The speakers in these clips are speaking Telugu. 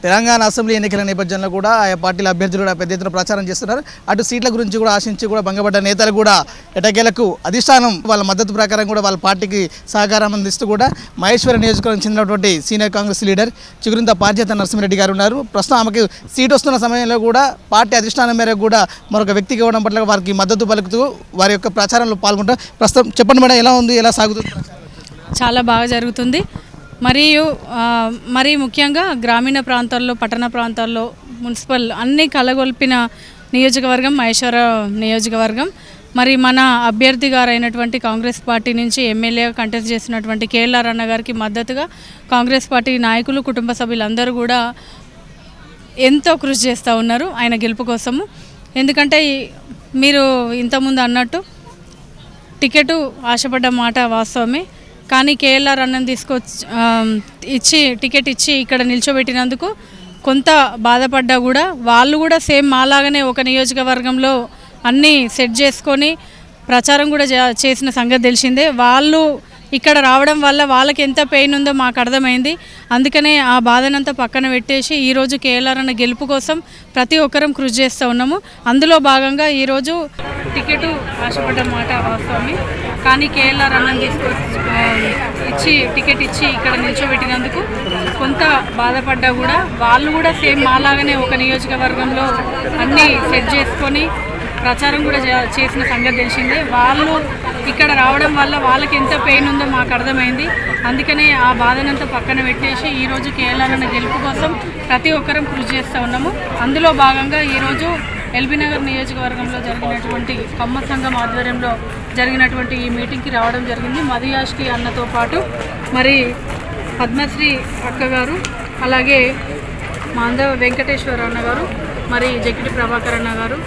తెలంగాణ అసెంబ్లీ ఎన్నికల నేపథ్యంలో కూడా ఆయా పార్టీల అభ్యర్థులు కూడా పెద్ద ఎత్తున ప్రచారం చేస్తున్నారు. అటు సీట్ల గురించి కూడా ఆశించి కూడా భంగపడ్డ నేతలు కూడా ఎటకేలకు అధిష్టానం వాళ్ళ మద్దతు ప్రకారం కూడా వాళ్ళ పార్టీకి సహకారం అందిస్తూ కూడా మహేశ్వర నియోజకవర్గం చెందినటువంటి సీనియర్ కాంగ్రెస్ లీడర్ చిగురింత పార్చేత నరసింహారెడ్డి గారు ఉన్నారు. ప్రస్తుతం ఆమెకు సీట్ వస్తున్న సమయంలో కూడా పార్టీ అధిష్టానం మేరకు కూడా మరొక వ్యక్తికి ఇవ్వడం పట్ల వారికి మద్దతు పలుకుతూ వారి యొక్క ప్రచారంలో పాల్గొంటారు. ప్రస్తుతం చెప్పండి మేడం, ఎలా ఉంది, ఎలా సాగుతుంది? చాలా బాగా జరుగుతుంది. మరి ముఖ్యంగా గ్రామీణ ప్రాంతాల్లో, పట్టణ ప్రాంతాల్లో, మున్సిపల్ అన్నీ కలగొల్పిన నియోజకవర్గం మహేశ్వర నియోజకవర్గం. మరి మన అభ్యర్థి గారు అయినటువంటి కాంగ్రెస్ పార్టీ నుంచి ఎమ్మెల్యేగా కంటెస్ట్ చేసినటువంటి కేఎల్ఆర్ అన్న గారికి మద్దతుగా కాంగ్రెస్ పార్టీ నాయకులు, కుటుంబ సభ్యులందరూ కూడా ఎంతో కృషి చేస్తూ ఉన్నారు ఆయన గెలుపు కోసము. ఎందుకంటే మీరు ఇంతకుముందు అన్నట్టు టికెట్ ఆశపడ్డ మాట వాస్తవమే. కానీ కేఎల్ఆర్ అన్నని టికెట్ ఇచ్చి ఇక్కడ నిల్చోబెట్టినందుకు కొంత బాధపడ్డా కూడా వాళ్ళు కూడా సేమ్ మాలాగానే ఒక నియోజకవర్గంలో అన్నీ సెట్ చేసుకొని ప్రచారం కూడా చేసిన సంగతి తెలిసిందే. వాళ్ళు ఇక్కడ రావడం వల్ల వాళ్ళకి ఎంత పెయిన్ ఉందో మాకు అర్థమైంది. అందుకనే ఆ బాధనంతా పక్కన పెట్టేసి ఈరోజు కేఎల్ఆర్ అన్న గెలుపు కోసం ప్రతి ఒక్కరం కృషి చేస్తూ ఉన్నాము. అందులో భాగంగా ఈరోజు టికెట్ ఆశపడ్డ మాట వాస్తవమే. కానీ కేఎల్ఆర్ అన్నని టికెట్ ఇచ్చి ఇక్కడ నిల్చోబెట్టినందుకు కొంత బాధపడ్డా కూడా వాళ్ళు కూడా సేమ్ మాలాగానే ఒక నియోజకవర్గంలో అన్నీ సెట్ చేసుకొని ప్రచారం కూడా చేసిన సంగతి తెలిసిందే. వాళ్ళు ఇక్కడ రావడం వల్ల వాళ్ళకి ఎంత పెయిన్ ఉందో మాకు అర్థమైంది. అందుకనే ఆ బాధనంతా పక్కన పెట్టేసి ఈరోజు కేఎల్ఆర్ అన్న గెలుపు కోసం ప్రతి ఒక్కరం కృషి చేస్తూ ఉన్నాము. అందులో భాగంగా ఈరోజు ఎల్బీనగర్ నియోజకవర్గంలో జరిగినటువంటి కమ్మ సంఘం ఆధ్వర్యంలో జరిగినటువంటి ఈ మీటింగ్కి రావడం జరిగింది. మధుయాష్కి అన్నతో పాటు మరి పద్మశ్రీ అక్క గారు, అలాగే మాంధవ వెంకటేశ్వర అన్న గారు, మరి జకిటి ప్రభాకర్ అన్న గారు,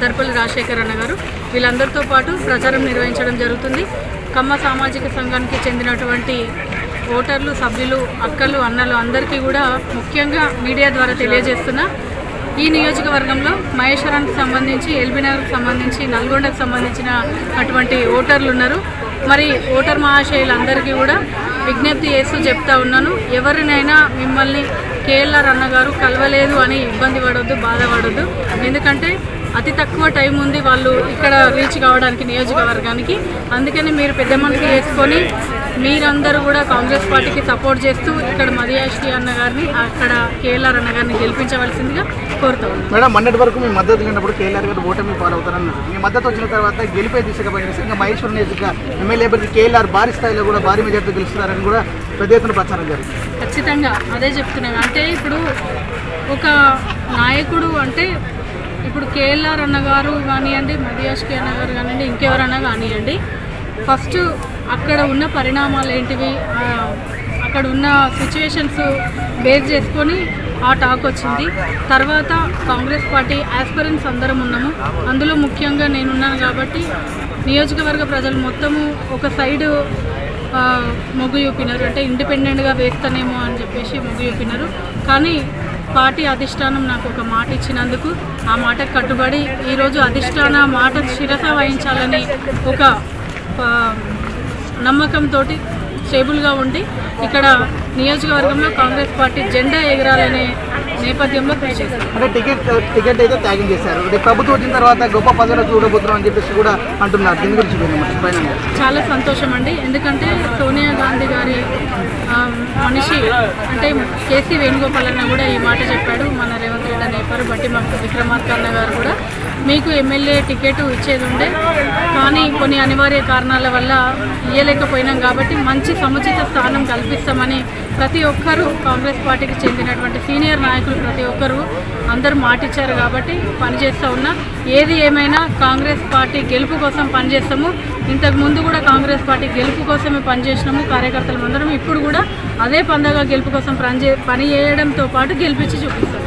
దర్పల్లి రాజశేఖర్ అన్న గారు, వీళ్ళందరితో పాటు ప్రచారం నిర్వహించడం జరుగుతుంది. కమ్మ సామాజిక సంఘానికి చెందినటువంటి ఓటర్లు, సభ్యులు, అక్కలు, అన్నలు అందరికీ కూడా ముఖ్యంగా మీడియా ద్వారా తెలియజేస్తున్నా, ఈ నియోజకవర్గంలో మహేశ్వరానికి సంబంధించి, ఎల్బీనగర్కి సంబంధించి, నల్గొండకు సంబంధించిన అటువంటి ఓటర్లు ఉన్నారు. మరి ఓటర్ మహాశయులందరికీ కూడా విజ్ఞప్తి చేస్తూ చెప్తా ఉన్నాను, ఎవరినైనా మిమ్మల్ని కేఎల్ఆర్ అన్నగారు కలవలేదు అని ఇబ్బంది పడొద్దు, బాధపడొద్దు. ఎందుకంటే అతి తక్కువ టైం ఉంది వాళ్ళు ఇక్కడ రీచ్ కావడానికి నియోజకవర్గానికి. అందుకని మీరు పెద్ద మనసు చేసుకొని మీరందరూ కూడా కాంగ్రెస్ పార్టీకి సపోర్ట్ చేస్తూ ఇక్కడ మధుయాష్కి అన్న గారిని, అక్కడ కేఎల్ఆర్ అన్న గారిని గెలిపించవలసిందిగా కోరుతా ఉన్నాను. మేడం, మొన్నటి వరకు మీ మద్దతు లేనప్పుడు కేఎల్ఆర్ గారు ఓటమి పాలవుతారన్నారు. మీ మద్దతు వచ్చిన తర్వాత గెలిపే దిశగా పనిచేసి ఇంకా మహేశ్వర నియోజక ఎమ్మెల్యే అభ్యర్థి కేఎల్ఆర్ భారీ స్థాయిలో కూడా భారీ మెజార్టీ గెలుస్తున్నారని కూడా పెద్ద ఎత్తున ప్రచారం జరిగింది. ఖచ్చితంగా అదే చెప్తున్నాను. అంటే ఇప్పుడు ఒక నాయకుడు అంటే ఇప్పుడు కేఎల్ఆర్ అన్నగారు కానివ్వండి, మధుయాష్కి అన్న గారు కానివ్వండి, ఇంకెవరన్నా కానివ్వండి, ఫస్ట్ అక్కడ ఉన్న పరిణామాలు ఏంటివి, అక్కడ ఉన్న సిచ్యువేషన్స్ బేస్ చేసుకొని ఆ టాక్ వచ్చింది. తర్వాత కాంగ్రెస్ పార్టీ ఆస్పిరెంట్స్ అందరం ఉన్నాము. అందులో ముఖ్యంగా నేనున్నాను కాబట్టి నియోజకవర్గ ప్రజలు మొత్తము ఒక సైడు మొగ్గు చూపినారు. అంటే ఇండిపెండెంట్గా వేస్తానేమో అని చెప్పేసి మొగ్గు చూపినారు. కానీ పార్టీ అధిష్టానం నాకు ఒక మాట ఇచ్చినందుకు ఆ మాటకు కట్టుబడి ఈరోజు అధిష్టాన మాట శిరస వహించాలని ఒక నమ్మకంతో స్టేబుల్గా ఉండి ఇక్కడ నియోజకవర్గంలో కాంగ్రెస్ పార్టీ జెండా ఎగరాలనే నేపథ్యంలో కృషి చేశారు. అంటే టికెట్ అయితే త్యాగం చేశారు. ప్రభుత్వం వచ్చిన తర్వాత గొప్ప పదవిలో చూడబోతున్నాం అని చెప్పేసి కూడా అంటున్నారు. దీని గురించి చాలా సంతోషం అండి. ఎందుకంటే సోనియా గాంధీ గారి మనిషి అంటే కేసీ వేణుగోపాల్ అన్న కూడా ఈ మాట చెప్పాడు. మన రేవంత్ రెడ్డి అనే చెప్పారు. బట్టి విక్రమార్క అన్న గారు కూడా మీకు ఎమ్మెల్యే టికెట్ ఇచ్చేది ఉండే, కానీ కొన్ని అనివార్య కారణాల వల్ల ఇయ్యలేకపోయినాం కాబట్టి మంచి సముచిత స్థానం కల్పిస్తామని ప్రతి ఒక్కరూ కాంగ్రెస్ పార్టీకి చెందినటువంటి సీనియర్ నాయకులు ప్రతి ఒక్కరూ అందరూ మాటిచ్చారు కాబట్టి పనిచేస్తూ ఉన్నా. ఏది ఏమైనా కాంగ్రెస్ పార్టీ గెలుపు కోసం పనిచేస్తాము. ఇంతకుముందు కూడా కాంగ్రెస్ పార్టీ గెలుపు కోసమే పనిచేసినాము కార్యకర్తలు అందరం. ఇప్పుడు కూడా అదే పందగా గెలుపు కోసం పని చేయడంతో పాటు గెలిపించి చూపిస్తాము.